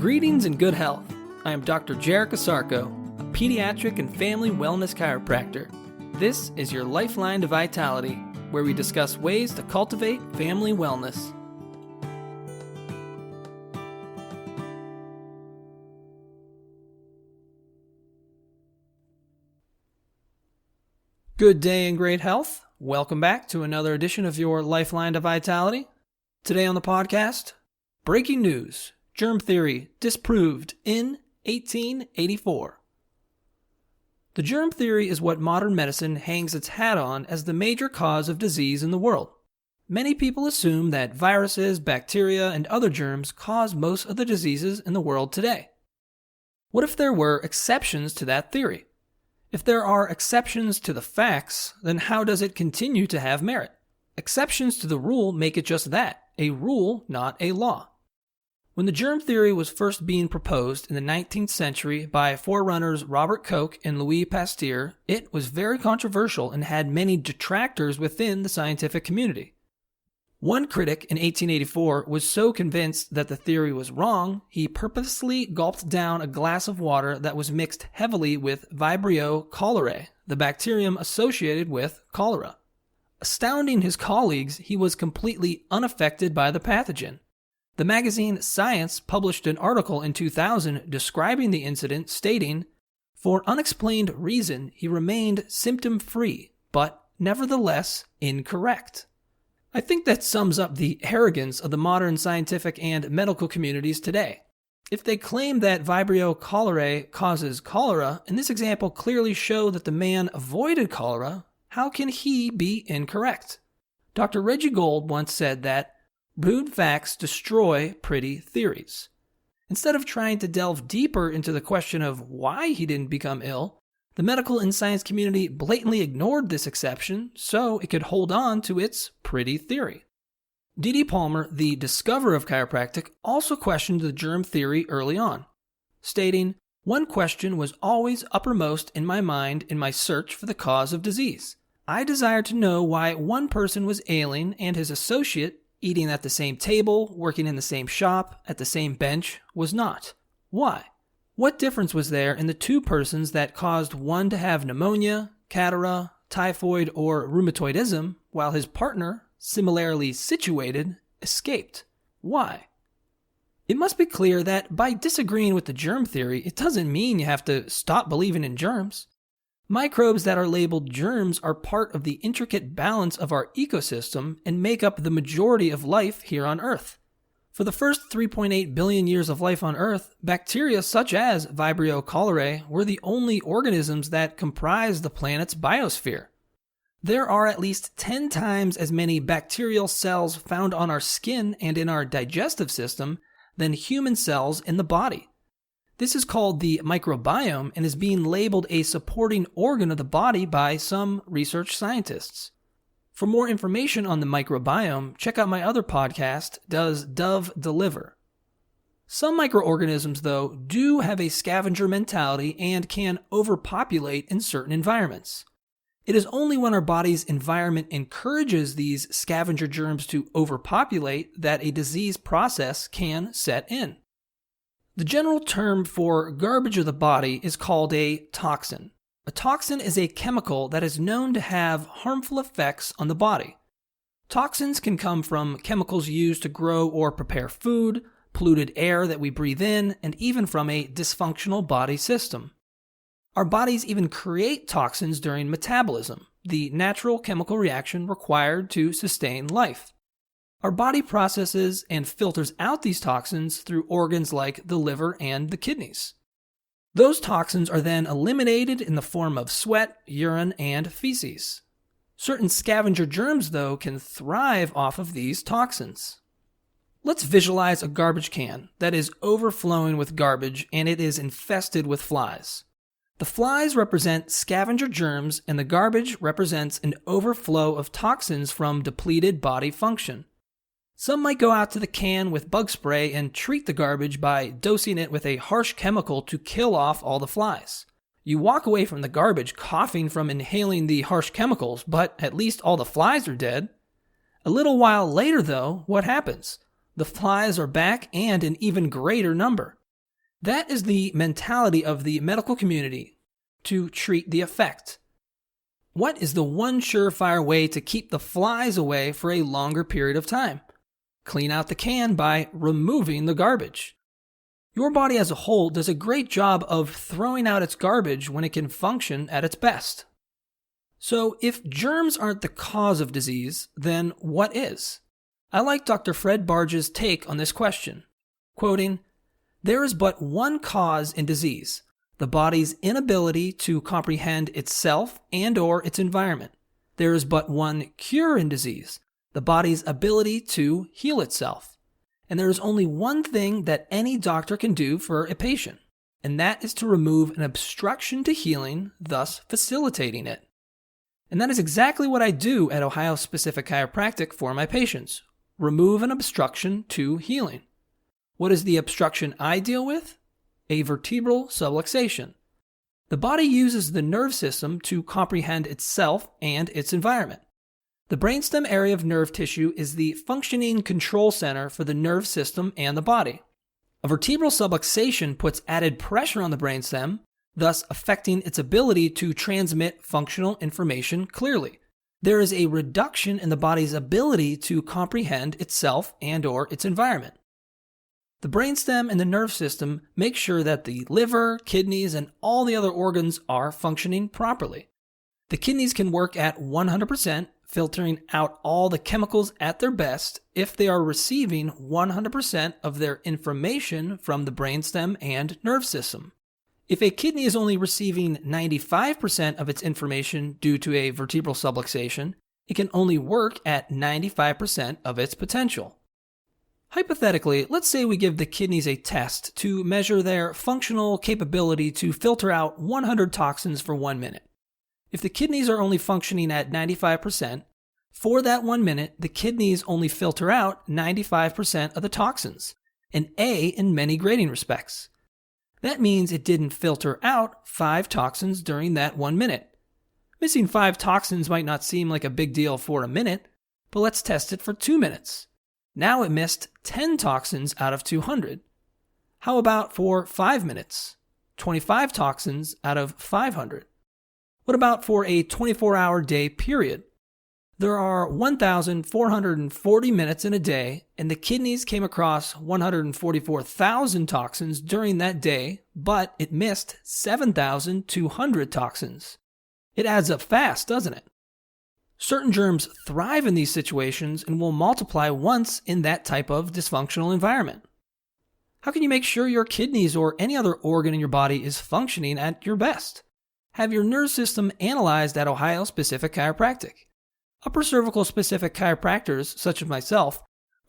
Greetings and good health. I am Dr. Jerica Sarko, a pediatric and family wellness chiropractor. This is your Lifeline to Vitality, where we discuss ways to cultivate family wellness. Good day and great health. Welcome back to another edition of your Lifeline to Vitality. Today on the podcast, breaking news. Germ theory disproved in 1884. The germ theory is what modern medicine hangs its hat on as the major cause of disease in the world. Many people assume that viruses, bacteria, and other germs cause most of the diseases in the world today. What if there were exceptions to that theory? If there are exceptions to the facts, then how does it continue to have merit? Exceptions to the rule make it just that, a rule, not a law. When the germ theory was first being proposed in the 19th century by forerunners Robert Koch and Louis Pasteur, it was very controversial and had many detractors within the scientific community. One critic in 1884 was so convinced that the theory was wrong, he purposely gulped down a glass of water that was mixed heavily with Vibrio cholerae, the bacterium associated with cholera. Astounding his colleagues, he was completely unaffected by the pathogen. The magazine Science published an article in 2000 describing the incident, stating, "For unexplained reason, he remained symptom-free, but nevertheless incorrect." I think that sums up the arrogance of the modern scientific and medical communities today. If they claim that Vibrio cholerae causes cholera, and this example clearly showed that the man avoided cholera, how can he be incorrect? Dr. Reggie Gold once said that rude facts destroy pretty theories. Instead of trying to delve deeper into the question of why he didn't become ill, the medical and science community blatantly ignored this exception so it could hold on to its pretty theory. D.D. Palmer, the discoverer of chiropractic, also questioned the germ theory early on, stating, "One question was always uppermost in my mind in my search for the cause of disease. I desired to know why one person was ailing and his associate, eating at the same table, working in the same shop, at the same bench, was not. Why? What difference was there in the two persons that caused one to have pneumonia, catarrh, typhoid, or rheumatoidism, while his partner, similarly situated, escaped? Why?" It must be clear that by disagreeing with the germ theory, it doesn't mean you have to stop believing in germs. Microbes that are labeled germs are part of the intricate balance of our ecosystem and make up the majority of life here on Earth. For the first 3.8 billion years of life on Earth, bacteria such as Vibrio cholerae were the only organisms that comprised the planet's biosphere. There are at least 10 times as many bacterial cells found on our skin and in our digestive system than human cells in the body. This is called the microbiome and is being labeled a supporting organ of the body by some research scientists. For more information on the microbiome, check out my other podcast, Does Dove Deliver? Some microorganisms, though, do have a scavenger mentality and can overpopulate in certain environments. It is only when our body's environment encourages these scavenger germs to overpopulate that a disease process can set in. The general term for garbage of the body is called a toxin. A toxin is a chemical that is known to have harmful effects on the body. Toxins can come from chemicals used to grow or prepare food, polluted air that we breathe in, and even from a dysfunctional body system. Our bodies even create toxins during metabolism, the natural chemical reaction required to sustain life. Our body processes and filters out these toxins through organs like the liver and the kidneys. Those toxins are then eliminated in the form of sweat, urine, and feces. Certain scavenger germs, though, can thrive off of these toxins. Let's visualize a garbage can that is overflowing with garbage and it is infested with flies. The flies represent scavenger germs and the garbage represents an overflow of toxins from depleted body function. Some might go out to the can with bug spray and treat the garbage by dosing it with a harsh chemical to kill off all the flies. You walk away from the garbage coughing from inhaling the harsh chemicals, but at least all the flies are dead. A little while later, though, what happens? The flies are back and in even greater number. That is the mentality of the medical community, to treat the effect. What is the one surefire way to keep the flies away for a longer period of time? Clean out the can by removing the garbage. Your body as a whole does a great job of throwing out its garbage when it can function at its best. So if germs aren't the cause of disease, then what is? I like Dr. Fred Barge's take on this question, quoting, "There is but one cause in disease, the body's inability to comprehend itself and/or its environment. There is but one cure in disease, the body's ability to heal itself. And there is only one thing that any doctor can do for a patient, and that is to remove an obstruction to healing, thus facilitating it." And that is exactly what I do at Ohio Specific Chiropractic for my patients. Remove an obstruction to healing. What is the obstruction I deal with? A vertebral subluxation. The body uses the nerve system to comprehend itself and its environment. The brainstem area of nerve tissue is the functioning control center for the nerve system and the body. A vertebral subluxation puts added pressure on the brainstem, thus affecting its ability to transmit functional information clearly. There is a reduction in the body's ability to comprehend itself and/or its environment. The brainstem and the nerve system make sure that the liver, kidneys, and all the other organs are functioning properly. The kidneys can work at 100%, filtering out all the chemicals at their best if they are receiving 100% of their information from the brainstem and nerve system. If a kidney is only receiving 95% of its information due to a vertebral subluxation, it can only work at 95% of its potential. Hypothetically, let's say we give the kidneys a test to measure their functional capability to filter out 100 toxins for 1 minute. If the kidneys are only functioning at 95%, for that 1 minute, the kidneys only filter out 95% of the toxins, an A in many grading respects. That means it didn't filter out 5 toxins during that 1 minute. Missing 5 toxins might not seem like a big deal for a minute, but let's test it for 2 minutes. Now it missed 10 toxins out of 200. How about for 5 minutes? 25 toxins out of 500. What about for a 24-hour day period? There are 1,440 minutes in a day, and the kidneys came across 144,000 toxins during that day, but it missed 7,200 toxins. It adds up fast, doesn't it? Certain germs thrive in these situations and will multiply once in that type of dysfunctional environment. How can you make sure your kidneys or any other organ in your body is functioning at your best? Have your nerve system analyzed at Ohio Specific Chiropractic. Upper cervical specific chiropractors, such as myself,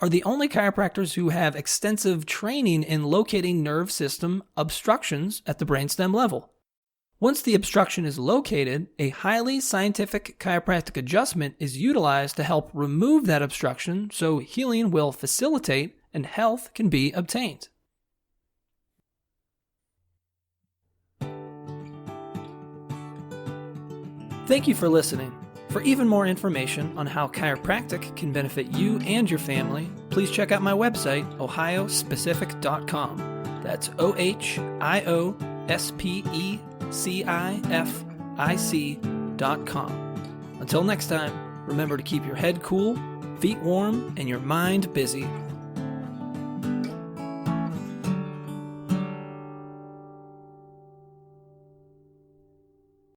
are the only chiropractors who have extensive training in locating nerve system obstructions at the brainstem level. Once the obstruction is located, a highly scientific chiropractic adjustment is utilized to help remove that obstruction so healing will facilitate and health can be obtained. Thank you for listening. For even more information on how chiropractic can benefit you and your family, please check out my website, ohiospecific.com. That's ohiospecific.com. Until next time, remember to keep your head cool, feet warm, and your mind busy.